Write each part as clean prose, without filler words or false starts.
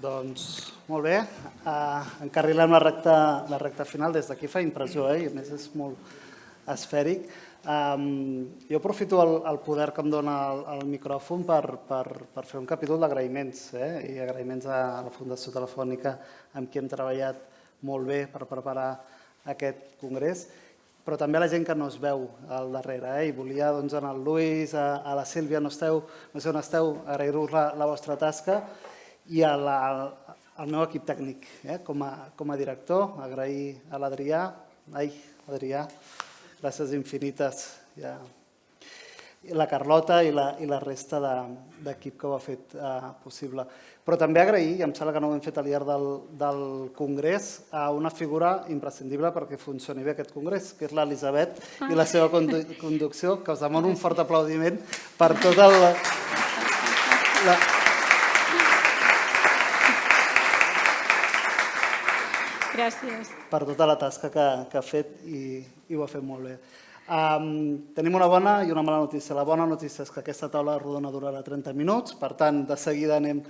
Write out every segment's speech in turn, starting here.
Doncs molt bé, encarrilem la recta final. Des d'aquí fa impressió, i a més és molt esfèric. Jo aprofito el poder que em dona el micròfon per fer un capítol d'agraïments, i agraïments a la Fundació Telefònica amb qui hem treballat molt bé per preparar aquest congrés, però també a la gent que no es veu al darrere. I volia, doncs, al Lluís, a la Sílvia, no sé on esteu, agrair-vos la vostra tasca, i al meu equip tècnic, com a director, agrair a l'Adrià, Adrià, gràcies infinites, la Carlota i la resta d'equip que ho ha fet possible. Però també agrair, i em sembla que no ho hem fet al llarg del congrés, a una figura imprescindible perquè funcioni bé aquest congrés, que és l'Elisabet i la seva conducció, que us demano un fort aplaudiment per tot el... Gràcies. Per tota la tasca que ha fet i ho ha fet molt bé. Tenim una bona i una mala notícia. La bona notícia és que aquesta taula rodona durarà 30 minuts, per tant, de seguida anem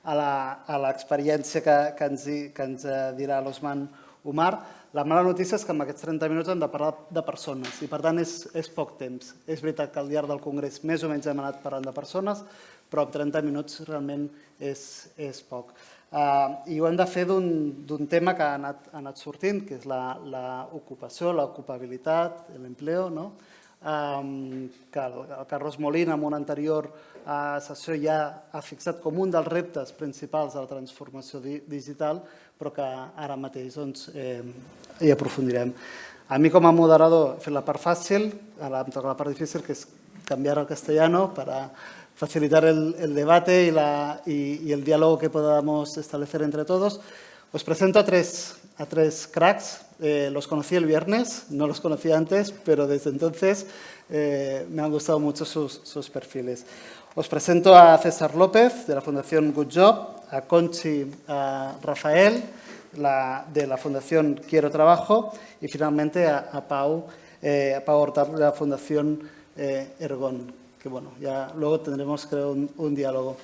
a l'experiència que ens dirà l'Osman Omar. La mala notícia és que en aquests 30 minuts hem de parlar de persones i, per tant, és poc temps. És veritat que al llarg del congrés més o menys hem anat parlant de persones, però en 30 minuts realment és poc. I ho hem de fer d'un tema que ha anat sortint, que és l'ocupació, l'ocupabilitat, l'empleo, que el Carlos Molina en una anterior sessió ja ha fixat com un dels reptes principals de la transformació digital, però que ara mateix hi aprofundirem. A mi, com a moderador, he fet la part fàcil, ara em toca la part difícil, que és canviar al castellano para facilitar el debate y el diálogo que podamos establecer entre todos. Os presento a tres cracks. Los conocí el viernes, no los conocía antes, pero desde entonces me han gustado mucho sus perfiles. Os presento a César López, de la Fundación Good Job, a Conchi Rafael, de la Fundación Quiero Trabajo, y finalmente a Pau Horta, de la Fundación Ergon, que bueno, ya luego tendremos, creo, un diálogo.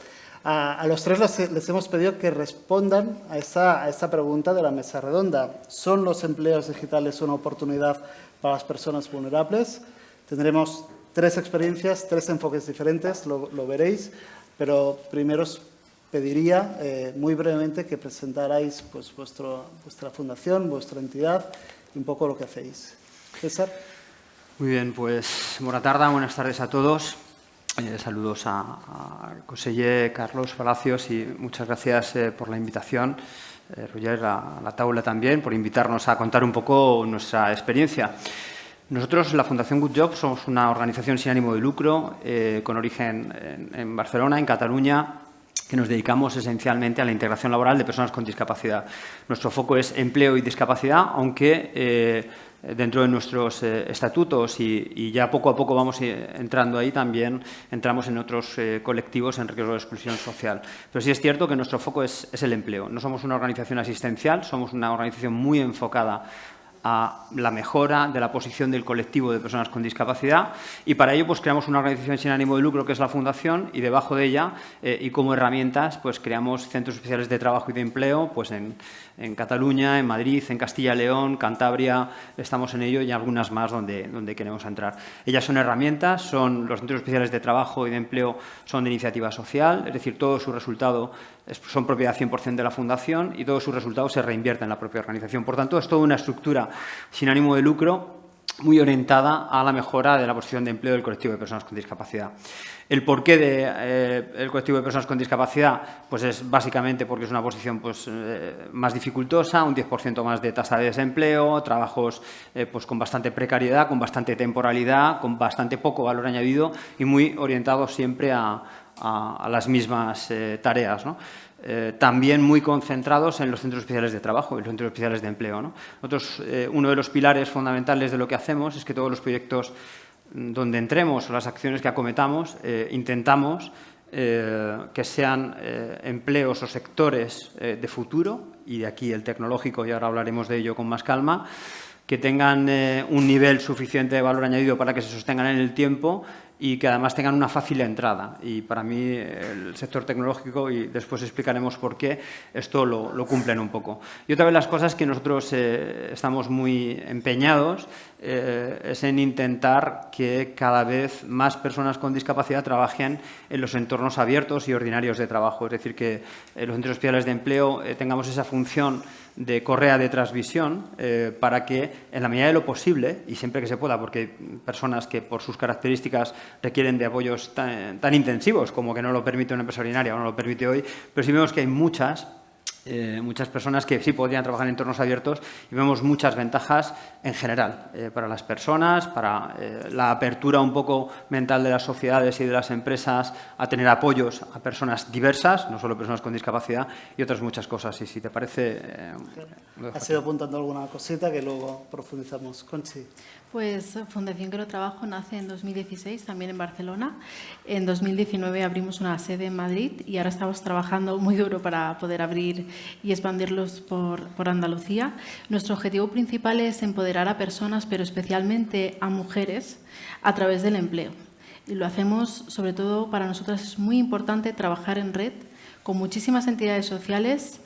A los tres les hemos pedido que respondan a esta pregunta de la mesa redonda. ¿Son los empleos digitales una oportunidad para las personas vulnerables? Tendremos tres experiencias, tres enfoques diferentes, lo veréis, pero primero os pediría muy brevemente que presentarais pues, vuestra fundación, vuestra entidad y un poco lo que hacéis. César. Muy bien, pues buena tarde, buenas tardes a todos. Saludos al conseller Carlos Palacios y muchas gracias por la invitación. Roger, a la taula también, por invitarnos a contar un poco nuestra experiencia. Nosotros, la Fundación Good Job, somos una organización sin ánimo de lucro con origen en Barcelona, en Cataluña, que nos dedicamos esencialmente a la integración laboral de personas con discapacidad. Nuestro foco es empleo y discapacidad, aunque dentro de nuestros estatutos y ya poco a poco vamos entrando ahí, también entramos en otros colectivos en riesgo de exclusión social. Pero sí es cierto que nuestro foco es el empleo. No somos una organización asistencial, somos una organización muy enfocada a la mejora de la posición del colectivo de personas con discapacidad, y para ello pues creamos una organización sin ánimo de lucro que es la Fundación, y debajo de ella y como herramientas pues creamos centros especiales de trabajo y de empleo pues en Cataluña, en Madrid, en Castilla y León, Cantabria, estamos en ello, y algunas más donde queremos entrar. Ellas son herramientas, los centros especiales de trabajo y de empleo son de iniciativa social, es decir, todo su resultado son propiedad 100% de la Fundación y todos sus resultados se reinvierten en la propia organización. Por tanto, es toda una estructura sin ánimo de lucro muy orientada a la mejora de la posición de empleo del colectivo de personas con discapacidad. El porqué del colectivo de personas con discapacidad pues es básicamente porque es una posición pues, más dificultosa, un 10% más de tasa de desempleo, trabajos pues, con bastante precariedad, con bastante temporalidad, con bastante poco valor añadido y muy orientados siempre a las mismas tareas, ¿no? También muy concentrados en los centros especiales de trabajo y los centros especiales de empleo, ¿no? Nosotros, uno de los pilares fundamentales de lo que hacemos es que todos los proyectos donde entremos o las acciones que acometamos, intentamos que sean empleos o sectores de futuro, y de aquí el tecnológico, y ahora hablaremos de ello con más calma, que tengan un nivel suficiente de valor añadido para que se sostengan en el tiempo y que además tengan una fácil entrada. Y para mí el sector tecnológico, y después explicaremos por qué, esto lo cumplen un poco. Y otra de las cosas que nosotros estamos muy empeñados es en intentar que cada vez más personas con discapacidad trabajen en los entornos abiertos y ordinarios de trabajo. Es decir, que los centros especiales de empleo tengamos esa función de correa de transmisión para que, en la medida de lo posible, y siempre que se pueda, porque hay personas que por sus características requieren de apoyos tan intensivos como que no lo permite una empresa ordinaria o no lo permite hoy, pero sí vemos que hay muchas personas que sí podrían trabajar en entornos abiertos y vemos muchas ventajas en general para las personas, para la apertura un poco mental de las sociedades y de las empresas a tener apoyos a personas diversas, no solo personas con discapacidad, y otras muchas cosas. Y si te parece... Has ido apuntando alguna cosita que luego profundizamos. Conchi. Pues Fundación Quiero Trabajo nace en 2016, también en Barcelona. En 2019 abrimos una sede en Madrid y ahora estamos trabajando muy duro para poder abrir y expandirlos por Andalucía. Nuestro objetivo principal es empoderar a personas, pero especialmente a mujeres, a través del empleo. Y lo hacemos, sobre todo, para nosotras es muy importante trabajar en red con muchísimas entidades sociales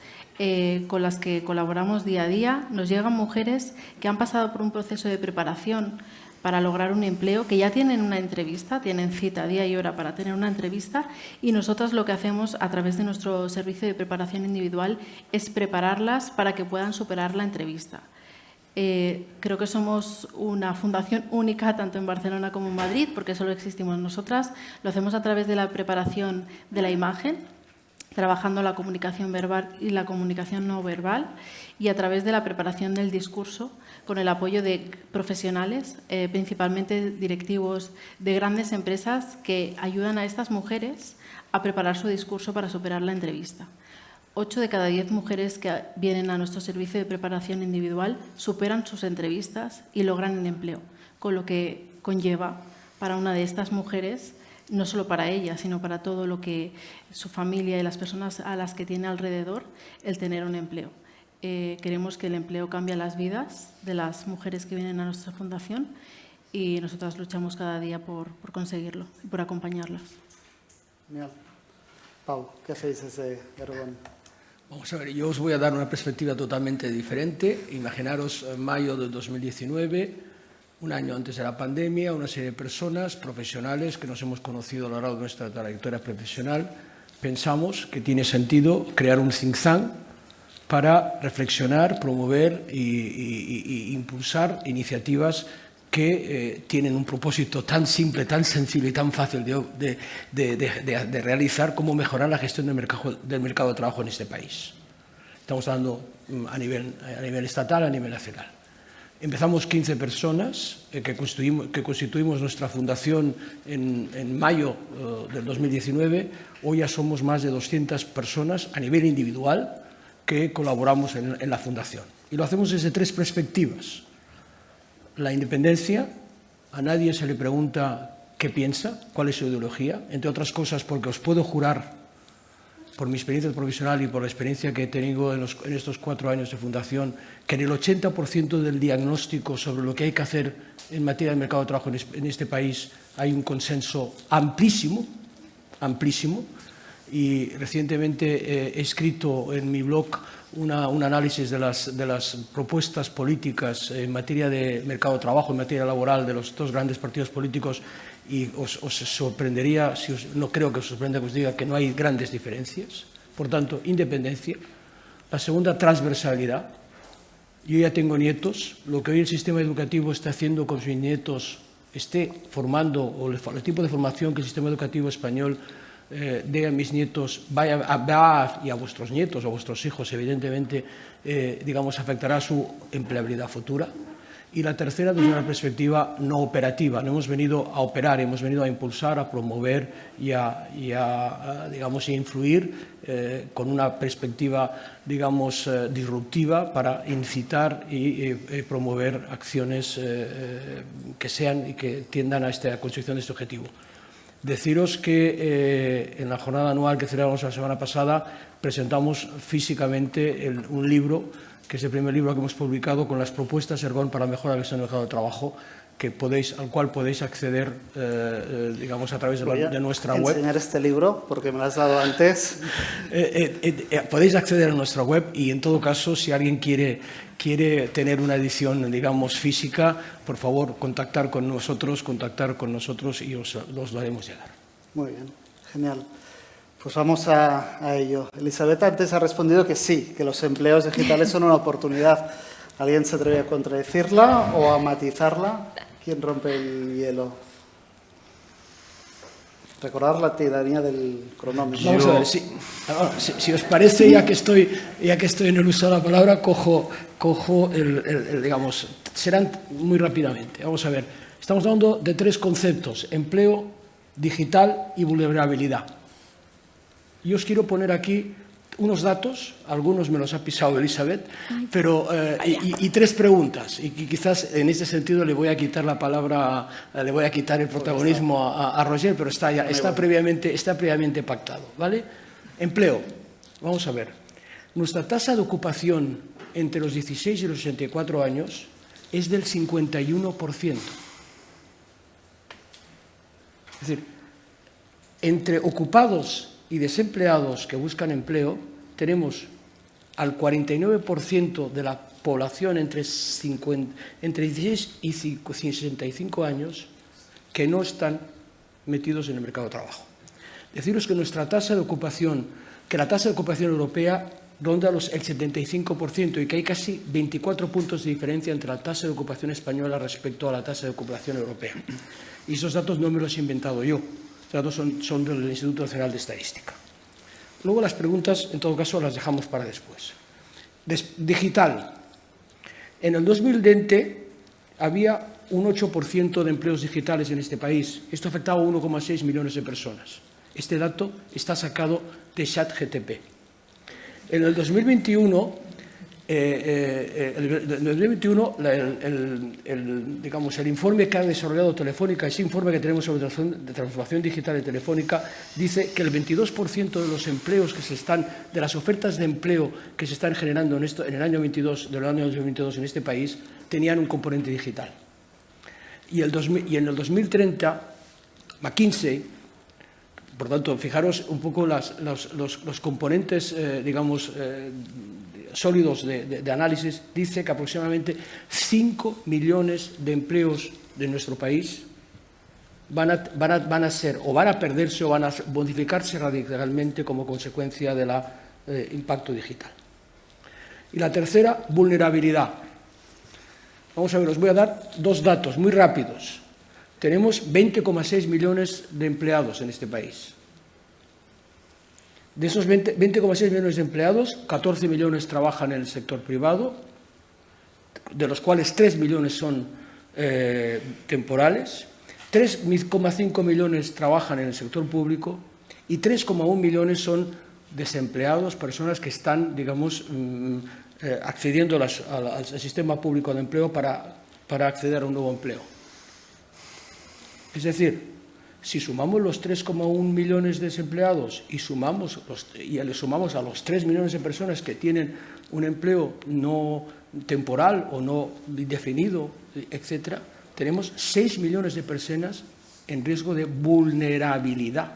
con las que colaboramos día a día. Nos llegan mujeres que han pasado por un proceso de preparación para lograr un empleo, que ya tienen una entrevista, tienen cita, día y hora para tener una entrevista, y nosotras lo que hacemos a través de nuestro servicio de preparación individual es prepararlas para que puedan superar la entrevista. Creo que somos una fundación única tanto en Barcelona como en Madrid, porque solo existimos nosotras. Lo hacemos a través de la preparación de la imagen, trabajando la comunicación verbal y la comunicación no verbal, y a través de la preparación del discurso, con el apoyo de profesionales, principalmente directivos de grandes empresas, que ayudan a estas mujeres a preparar su discurso para superar la entrevista. 8 de cada 10 mujeres que vienen a nuestro servicio de preparación individual superan sus entrevistas y logran el empleo, con lo que conlleva para una de estas mujeres, no solo para ella, sino para todo lo que su familia y las personas a las que tiene alrededor, el tener un empleo. Queremos que el empleo cambie las vidas de las mujeres que vienen a nuestra fundación y nosotras luchamos cada día por conseguirlo y por acompañarlas. Genial. Pau, ¿qué hacéis desde Ergon? Vamos a ver, yo os voy a dar una perspectiva totalmente diferente. Imaginaros mayo del 2019, un año antes de la pandemia, una serie de personas profesionales que nos hemos conocido a lo largo de nuestra trayectoria profesional, pensamos que tiene sentido crear un think tank para reflexionar, promover e impulsar iniciativas que tienen un propósito tan simple, tan sencillo y tan fácil de realizar como mejorar la gestión del mercado de trabajo en este país. Estamos hablando a nivel estatal, a nivel nacional. Empezamos 15 personas que constituimos nuestra fundación en mayo del 2019. Hoy ya somos más de 200 personas a nivel individual que colaboramos en la fundación. Y lo hacemos desde 3 perspectivas. La independencia, a nadie se le pregunta qué piensa, cuál es su ideología, entre otras cosas porque os puedo jurar, por mi experiencia profesional y por la experiencia que he tenido en estos 4 años de fundación, que en el 80% del diagnóstico sobre lo que hay que hacer en materia de mercado de trabajo en este país hay un consenso amplísimo, amplísimo, y recientemente he escrito en mi blog un análisis de las propuestas políticas en materia de mercado de trabajo, en materia laboral de los 2 grandes partidos políticos, y os sorprendería, no creo que os sorprenda que os diga que no hay grandes diferencias. Por tanto, independencia. La segunda, transversalidad. Yo ya tengo nietos. Lo que hoy el sistema educativo está haciendo con sus nietos, esté formando, o el tipo de formación que el sistema educativo español dé a mis nietos, y a vuestros nietos, a vuestros hijos, evidentemente, digamos, afectará a su empleabilidad futura. Y la tercera, desde una perspectiva no operativa. No hemos venido a operar, hemos venido a impulsar, a promover y a digamos, influir con una perspectiva, digamos, disruptiva para incitar y promover acciones que sean y que tiendan a esta construcción de este objetivo. Deciros que en la jornada anual que celebramos la semana pasada presentamos físicamente un libro, que es el primer libro que hemos publicado con las propuestas Ergon para mejorar el mercado de trabajo, al cual podéis acceder, digamos, a través de nuestra web. Voy a enseñar este libro porque me lo has dado antes. Podéis acceder a nuestra web y, en todo caso, si alguien quiere tener una edición, digamos, física, por favor, contactar con nosotros y os lo haremos llegar. Muy bien, genial. Pues vamos a ello. Elisabetta antes ha respondido que sí, que los empleos digitales son una oportunidad. ¿Alguien se atreve a contradecirla o a matizarla? ¿Quién rompe el hielo? Recordar la tiranía del cronómetro. Vamos a ver, si os parece, ya que estoy en el uso de la palabra, cojo digamos, serán muy rápidamente. Vamos a ver, estamos hablando de tres conceptos: empleo, digital y vulnerabilidad. Yo os quiero poner aquí unos datos, algunos me los ha pisado Elisabeth, pero y tres preguntas. Y quizás en ese sentido le voy a quitar la palabra, le voy a quitar el protagonismo a Roger, pero está previamente pactado, ¿vale? Empleo. Vamos a ver. Nuestra tasa de ocupación entre los 16 y los 64 años es del 51%. Es decir, entre ocupados y desempleados que buscan empleo, tenemos al 49% de la población entre 16 y 65 años que no están metidos en el mercado de trabajo. Deciros que la tasa de ocupación europea ronda el 75% y que hay casi 24 puntos de diferencia entre la tasa de ocupación española respecto a la tasa de ocupación europea. Y esos datos no me los he inventado yo. Los datos son del Instituto Nacional de Estadística. Luego las preguntas, en todo caso, las dejamos para después. Digital. En el 2020 había un 8% de empleos digitales en este país. Esto afectaba a 1,6 millones de personas. Este dato está sacado de ChatGPT. En el 2021, digamos, el informe que ha desarrollado Telefónica, ese informe que tenemos sobre transformación digital de Telefónica, dice que el 22% de los empleos de las ofertas de empleo que se están generando en el año 2022 en este país tenían un componente digital. Y en el 2030, McKinsey, por tanto, fijaros un poco los componentes, digamos, sólidos de análisis, dice que aproximadamente 5 millones de empleos de nuestro país van a ser, o van a perderse, o van a modificarse radicalmente como consecuencia del impacto digital. Y la tercera, vulnerabilidad. Vamos a ver, os voy a dar dos datos muy rápidos. Tenemos 20,6 millones de empleados en este país. De esos 20,6 millones de empleados, 14 millones trabajan en el sector privado, de los cuales 3 millones son temporales, 3,5 millones trabajan en el sector público y 3,1 millones son desempleados, personas que están, digamos, accediendo al sistema público de empleo para acceder a un nuevo empleo. Es decir, si sumamos los 3,1 millones de desempleados y le sumamos a los 3 millones de personas que tienen un empleo no temporal o no indefinido, etcétera, tenemos 6 millones de personas en riesgo de vulnerabilidad.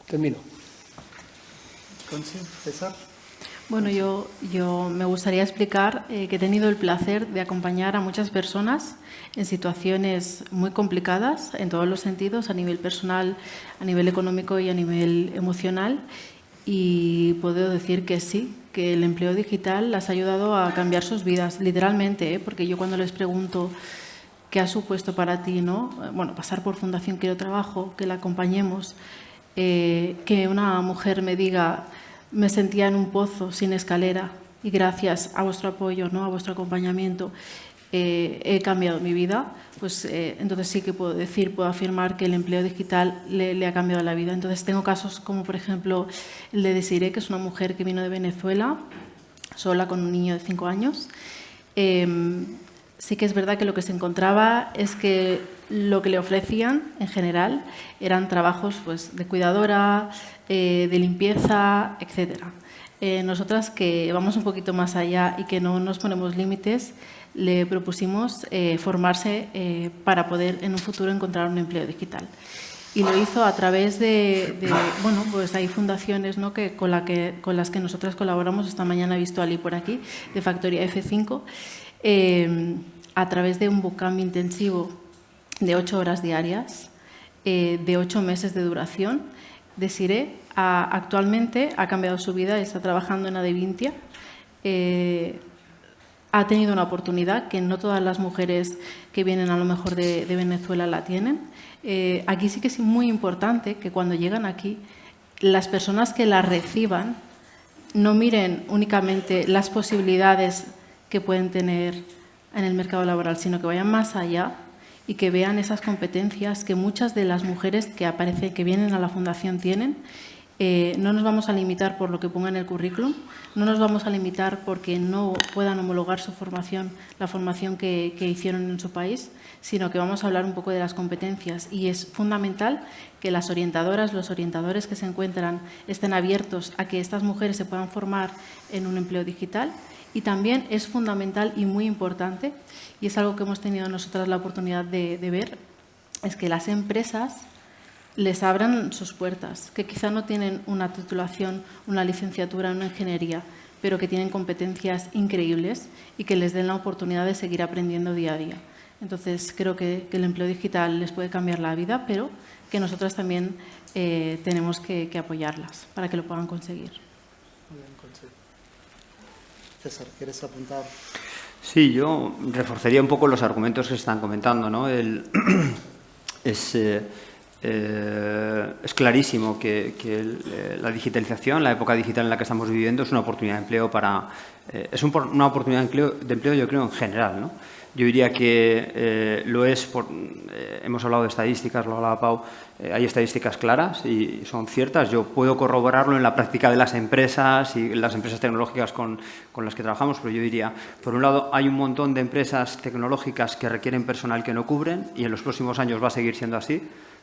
Termino. César. Bueno, yo me gustaría explicar que he tenido el placer de acompañar a muchas personas en situaciones muy complicadas en todos los sentidos, a nivel personal, a nivel económico y a nivel emocional. Y puedo decir que sí, que el empleo digital las ha ayudado a cambiar sus vidas, literalmente, porque yo cuando les pregunto qué ha supuesto para ti, ¿no? Bueno, pasar por Fundación Quiero Trabajo, que la acompañemos, que una mujer me diga: me sentía en un pozo sin escalera y gracias a vuestro apoyo, ¿no?, a vuestro acompañamiento, he cambiado mi vida, pues entonces sí que puedo afirmar que el empleo digital le ha cambiado la vida. Entonces tengo casos como, por ejemplo, el de Desiree, que es una mujer que vino de Venezuela, sola con un niño de 5 años. Sí que es verdad que lo que se encontraba es que lo que le ofrecían en general eran trabajos pues, de cuidadora, de limpieza, etc. Nosotras, que vamos un poquito más allá y que no nos ponemos límites, le propusimos formarse para poder en un futuro encontrar un empleo digital. Y lo hizo a través bueno, pues hay fundaciones, ¿no?, con las que nosotras colaboramos. Esta mañana he visto a Ali por aquí, de Factoría F5, a través de un bootcamp intensivo de 8 horas diarias, de 8 meses de duración. Desiree actualmente ha cambiado su vida, está trabajando en Adevintia. Ha tenido una oportunidad que no todas las mujeres que vienen a lo mejor de Venezuela la tienen. Aquí sí que es muy importante que cuando llegan aquí, las personas que la reciban no miren únicamente las posibilidades que pueden tener en el mercado laboral, sino que vayan más allá y que vean esas competencias que muchas de las mujeres que vienen a la Fundación tienen. No nos vamos a limitar por lo que ponga en el currículum, no nos vamos a limitar porque no puedan homologar su formación, la formación que hicieron en su país, sino que vamos a hablar un poco de las competencias. Y es fundamental que las orientadoras, los orientadores que se encuentran estén abiertos a que estas mujeres se puedan formar en un empleo digital. Y también es fundamental y muy importante, y es algo que hemos tenido nosotras la oportunidad de ver, es que las empresas les abran sus puertas, que quizá no tienen una titulación, una licenciatura en una ingeniería, pero que tienen competencias increíbles y que les den la oportunidad de seguir aprendiendo día a día. Entonces, creo que el empleo digital les puede cambiar la vida, pero que nosotras también tenemos que apoyarlas para que lo puedan conseguir. Muy bien, Conchi. César, ¿quieres apuntar? Sí, yo reforzaría un poco los argumentos que se están comentando, ¿no? Es clarísimo que la digitalización, la época digital en la que estamos viviendo, es una oportunidad de empleo una oportunidad de empleo, yo creo, en general, ¿no? Yo diría que lo es hemos hablado de estadísticas, lo hablaba Pau, hay estadísticas claras y son ciertas. Yo puedo corroborarlo en la práctica de las empresas y las empresas tecnológicas con las que trabajamos, pero yo diría, por un lado, hay un montón de empresas tecnológicas que requieren personal que no cubren y en los próximos años va a seguir siendo así.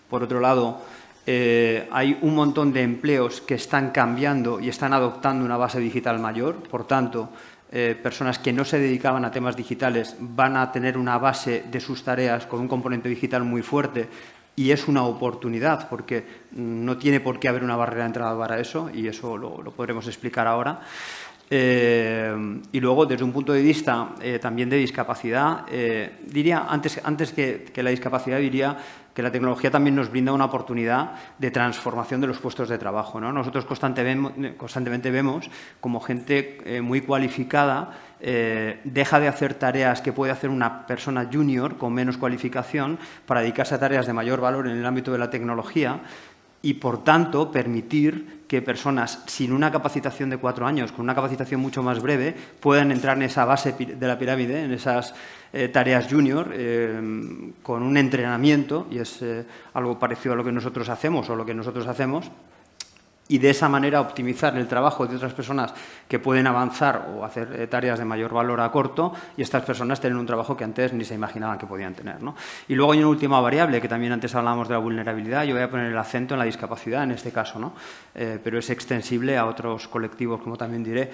Por otro lado, hay un montón de empleos que están cambiando y están adoptando una base digital mayor. Por tanto, personas que no se dedicaban a temas digitales van a tener una base de sus tareas con un componente digital muy fuerte y es una oportunidad porque no tiene por qué haber una barrera de entrada para eso y eso lo podremos explicar ahora. Y luego, desde un punto de vista también de discapacidad, diría, antes que la discapacidad, diría que la tecnología también nos brinda una oportunidad de transformación de los puestos de trabajo, ¿no? Nosotros constantemente vemos como gente muy cualificada deja de hacer tareas que puede hacer una persona junior con menos cualificación para dedicarse a tareas de mayor valor en el ámbito de la tecnología y, por tanto, permitir que personas sin una capacitación de 4 años, con una capacitación mucho más breve, puedan entrar en esa base de la pirámide, en esas tareas junior, con un entrenamiento, y es algo parecido a lo que nosotros hacemos y de esa manera optimizar el trabajo de otras personas que pueden avanzar o hacer tareas de mayor valor a corto y estas personas tienen un trabajo que antes ni se imaginaban que podían tener, ¿no? Y luego hay una última variable que también antes hablábamos de la vulnerabilidad. Yo voy a poner el acento en la discapacidad en este caso, ¿no? Pero es extensible a otros colectivos, como también diré.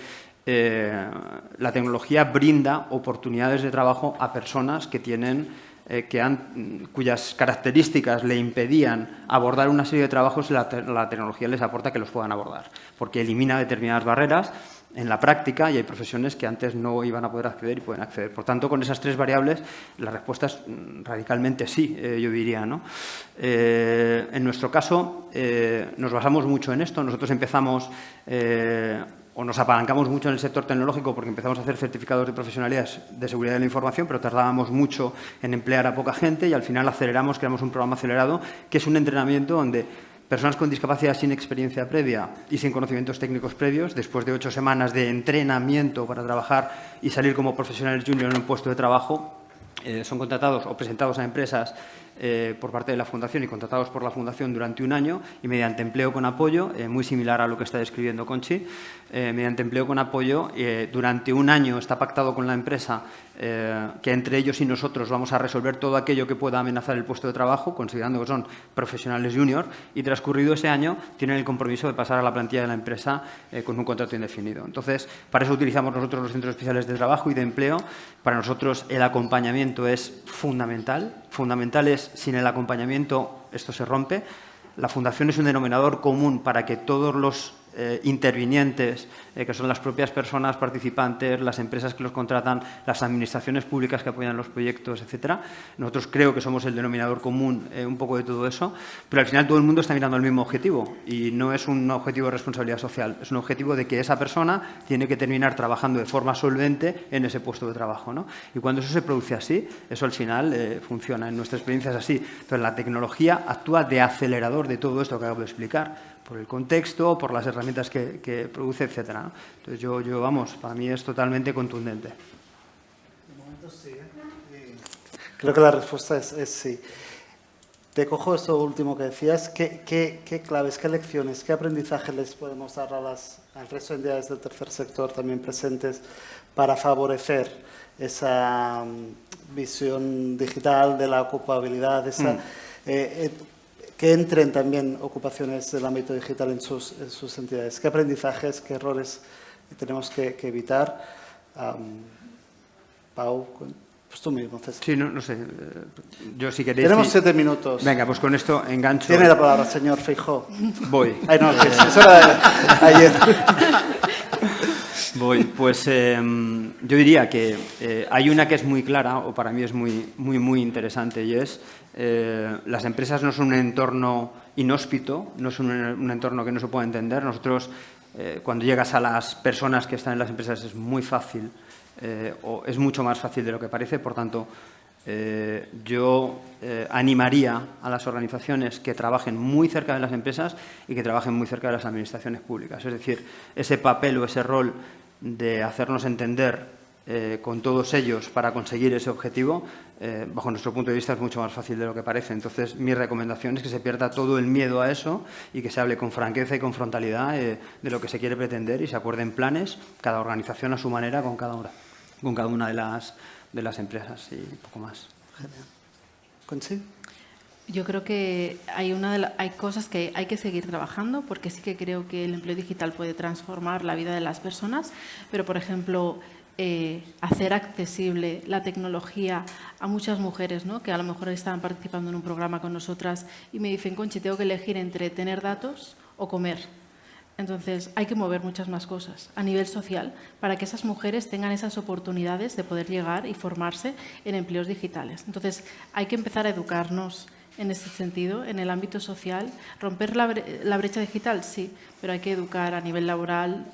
La tecnología brinda oportunidades de trabajo a personas que tienen cuyas características le impedían abordar una serie de trabajos y la tecnología les aporta que los puedan abordar, porque elimina determinadas barreras en la práctica y hay profesiones que antes no iban a poder acceder y pueden acceder. Por tanto, con esas 3 variables, la respuesta es radicalmente sí, yo diría, ¿no? En nuestro caso, nos basamos mucho en esto. Nosotros empezamos o nos apalancamos mucho en el sector tecnológico porque empezamos a hacer certificados de profesionalidad de seguridad de la información, pero tardábamos mucho en emplear a poca gente y al final aceleramos, creamos un programa acelerado que es un entrenamiento donde personas con discapacidad sin experiencia previa y sin conocimientos técnicos previos, después de 8 semanas de entrenamiento para trabajar y salir como profesionales junior en un puesto de trabajo, son contratados o presentados a empresas por parte de la Fundación y contratados por la Fundación durante un año y mediante empleo con apoyo, muy similar a lo que está describiendo Conchi, mediante empleo con apoyo, durante un año está pactado con la empresa que entre ellos y nosotros vamos a resolver todo aquello que pueda amenazar el puesto de trabajo, considerando que son profesionales junior, y transcurrido ese año tienen el compromiso de pasar a la plantilla de la empresa con un contrato indefinido. Entonces, para eso utilizamos nosotros los centros especiales de trabajo y de empleo. Para nosotros el acompañamiento es fundamental. Fundamental es, sin el acompañamiento, esto se rompe. La Fundación es un denominador común para que todos los intervinientes, que son las propias personas participantes, las empresas que los contratan, las administraciones públicas que apoyan los proyectos, etcétera. Nosotros creo que somos el denominador común un poco de todo eso, pero al final todo el mundo está mirando al mismo objetivo y no es un objetivo de responsabilidad social, es un objetivo de que esa persona tiene que terminar trabajando de forma solvente en ese puesto de trabajo, ¿no? Y cuando eso se produce así, eso al final funciona. En nuestra experiencia es así. Entonces, la tecnología actúa de acelerador de todo esto que acabo de explicar, por el contexto, por las herramientas que produce, etcétera, ¿no? Entonces, yo, vamos, para mí es totalmente contundente. De momento sí, creo que la respuesta es sí. Te cojo esto último que decías. ¿Qué claves, qué lecciones, qué aprendizaje les podemos dar al resto de entidades del tercer sector también presentes para favorecer esa visión digital de la ocupabilidad, que entren también ocupaciones del ámbito digital en sus entidades? ¿Qué aprendizajes, qué errores tenemos que evitar? Pau, pues tú mismo, César. Sí, no sé. Yo si queréis... Tenemos 7 minutos. Venga, pues con esto engancho. Tiene la palabra, señor Feijóo. Voy. Ay, no, que eso era de ayer. Voy. Pues yo diría que hay una que es muy clara, o para mí es muy interesante, y es las empresas no son un entorno inhóspito, no es un entorno que no se pueda entender. Nosotros, cuando llegas a las personas que están en las empresas, es muy fácil, o es mucho más fácil de lo que parece. Por tanto, yo animaría a las organizaciones que trabajen muy cerca de las empresas y que trabajen muy cerca de las administraciones públicas. Es decir, ese papel o ese rol de hacernos entender con todos ellos para conseguir ese objetivo, bajo nuestro punto de vista es mucho más fácil de lo que parece. Entonces, mi recomendación es que se pierda todo el miedo a eso y que se hable con franqueza y con frontalidad de lo que se quiere pretender y se acuerden planes, cada organización a su manera, con cada una de las empresas y poco más. Genial. ¿Conchi? Yo creo que hay cosas que hay que seguir trabajando, porque sí que creo que el empleo digital puede transformar la vida de las personas, pero, por ejemplo, hacer accesible la tecnología a muchas mujeres, ¿no?, que a lo mejor estaban participando en un programa con nosotras y me dicen: Conchi, tengo que elegir entre tener datos o comer. Entonces, hay que mover muchas más cosas a nivel social para que esas mujeres tengan esas oportunidades de poder llegar y formarse en empleos digitales. Entonces, hay que empezar a educarnos en ese sentido, en el ámbito social. Romper la brecha digital, sí, pero hay que educar a nivel laboral,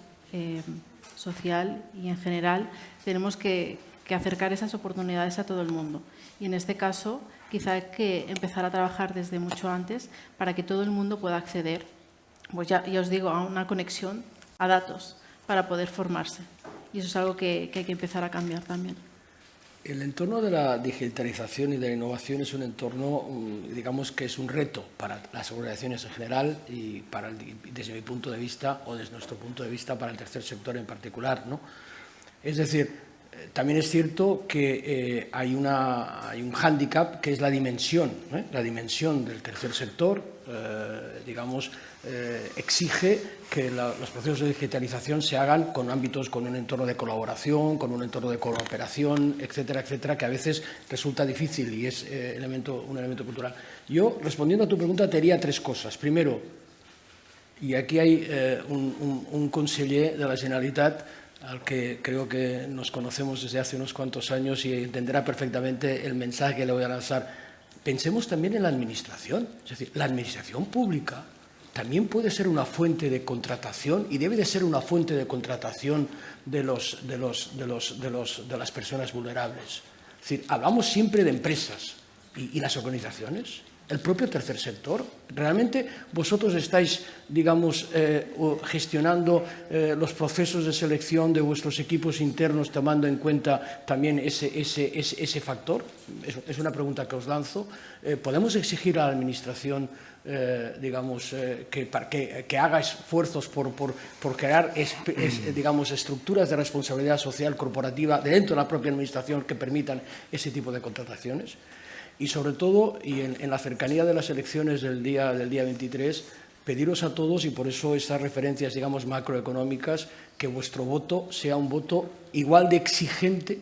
social y en general. Tenemos que acercar esas oportunidades a todo el mundo. Y en este caso, quizá hay que empezar a trabajar desde mucho antes para que todo el mundo pueda acceder, pues ya os digo, a una conexión a datos para poder formarse. Y eso es algo que hay que empezar a cambiar también. El entorno de la digitalización y de la innovación es un entorno, digamos, que es un reto para las organizaciones en general y desde mi punto de vista, o desde nuestro punto de vista, para el tercer sector en particular, ¿no? Es decir, también es cierto que hay un hándicap, que es la dimensión del tercer sector. Digamos, exige que los procesos de digitalización se hagan con ámbitos, con un entorno de colaboración, con un entorno de cooperación, etcétera, etcétera, que a veces resulta difícil y es un elemento cultural. Yo, respondiendo a tu pregunta, te diría 3 cosas. Primero, y aquí hay un conseller de la Generalitat al que creo que nos conocemos desde hace unos cuantos años y entenderá perfectamente el mensaje que le voy a lanzar. Pensemos también en la administración. Es decir, la administración pública también puede ser una fuente de contratación y debe de ser una fuente de contratación de las personas vulnerables. Es decir, hablamos siempre de empresas y las organizaciones. El propio tercer sector ¿Realmente vosotros estáis, digamos, gestionando los procesos de selección de vuestros equipos internos tomando en cuenta también ese factor? Es una pregunta que os lanzo. ¿Podemos exigir a la Administración digamos, que haga esfuerzos por crear digamos, estructuras de responsabilidad social corporativa dentro de la propia Administración que permitan ese tipo de contrataciones? Y sobre todo, y en la cercanía de las elecciones del día 23, pediros a todos, y por eso estas referencias, digamos, macroeconómicas, que vuestro voto sea un voto igual de exigente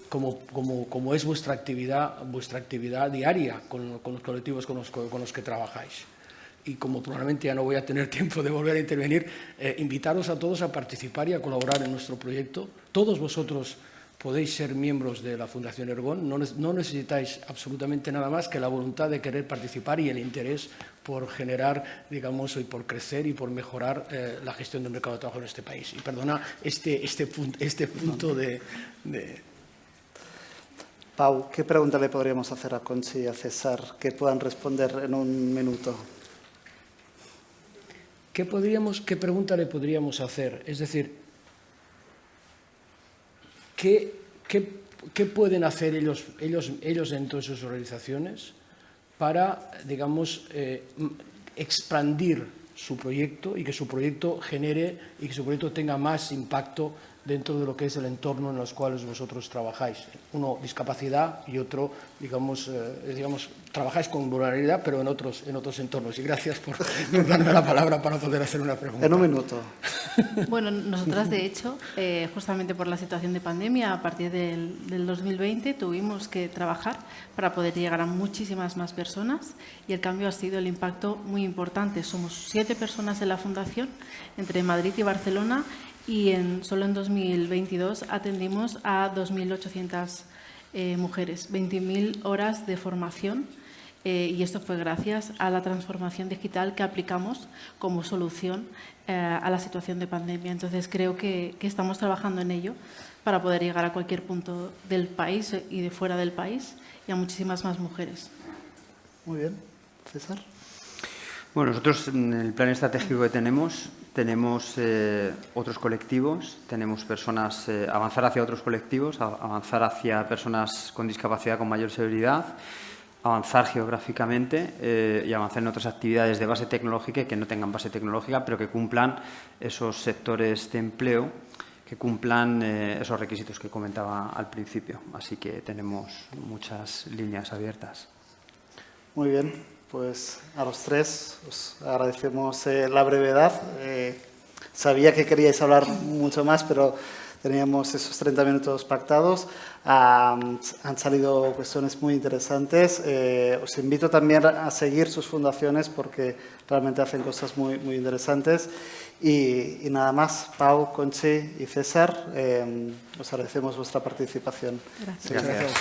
como es vuestra actividad diaria con los colectivos con los que trabajáis. Y como probablemente ya no voy a tener tiempo de volver a intervenir, invitaros a todos a participar y a colaborar en nuestro proyecto. Todos vosotros podéis ser miembros de la Fundación Ergon, no necesitáis absolutamente nada más que la voluntad de querer participar y el interés por generar, digamos, y por crecer y por mejorar la gestión del mercado de trabajo en este país. Y perdona este punto de... Pau, ¿qué pregunta le podríamos hacer a Conchi y a César que puedan responder en un minuto? ¿Qué pregunta le podríamos hacer? Es decir, ¿qué pueden hacer ellos dentro de sus organizaciones para, digamos, expandir su proyecto y que su proyecto genere y que su proyecto tenga más impacto dentro de lo que es el entorno en los cuales vosotros trabajáis? Uno, discapacidad, y otro, digamos, trabajáis con vulnerabilidad, pero en otros entornos. Y gracias por darme la palabra para poder hacer una pregunta. En un minuto. Bueno, nosotras, de hecho, justamente por la situación de pandemia, a partir del 2020 tuvimos que trabajar para poder llegar a muchísimas más personas y el cambio ha sido el impacto muy importante. Somos 7 personas en la Fundación, entre Madrid y Barcelona, y solo en 2022 atendimos a 2.800 mujeres, 20.000 horas de formación, y esto fue gracias a la transformación digital que aplicamos como solución a la situación de pandemia. Entonces creo que estamos trabajando en ello para poder llegar a cualquier punto del país y de fuera del país y a muchísimas más mujeres. Muy bien. César. Bueno, nosotros en el plan estratégico que tenemos otros colectivos, tenemos personas, avanzar hacia otros colectivos, avanzar hacia personas con discapacidad con mayor severidad, avanzar geográficamente y avanzar en otras actividades de base tecnológica y que no tengan base tecnológica, pero que cumplan esos sectores de empleo, que cumplan esos requisitos que comentaba al principio. Así que tenemos muchas líneas abiertas. Muy bien. Pues a los tres os agradecemos la brevedad. Sabía que queríais hablar mucho más, pero teníamos esos 30 minutos pactados. Han salido cuestiones muy interesantes. Os invito también a seguir sus fundaciones porque realmente hacen cosas muy, muy interesantes. Y nada más, Pau, Conchi y César, os agradecemos vuestra participación. Gracias. Gracias.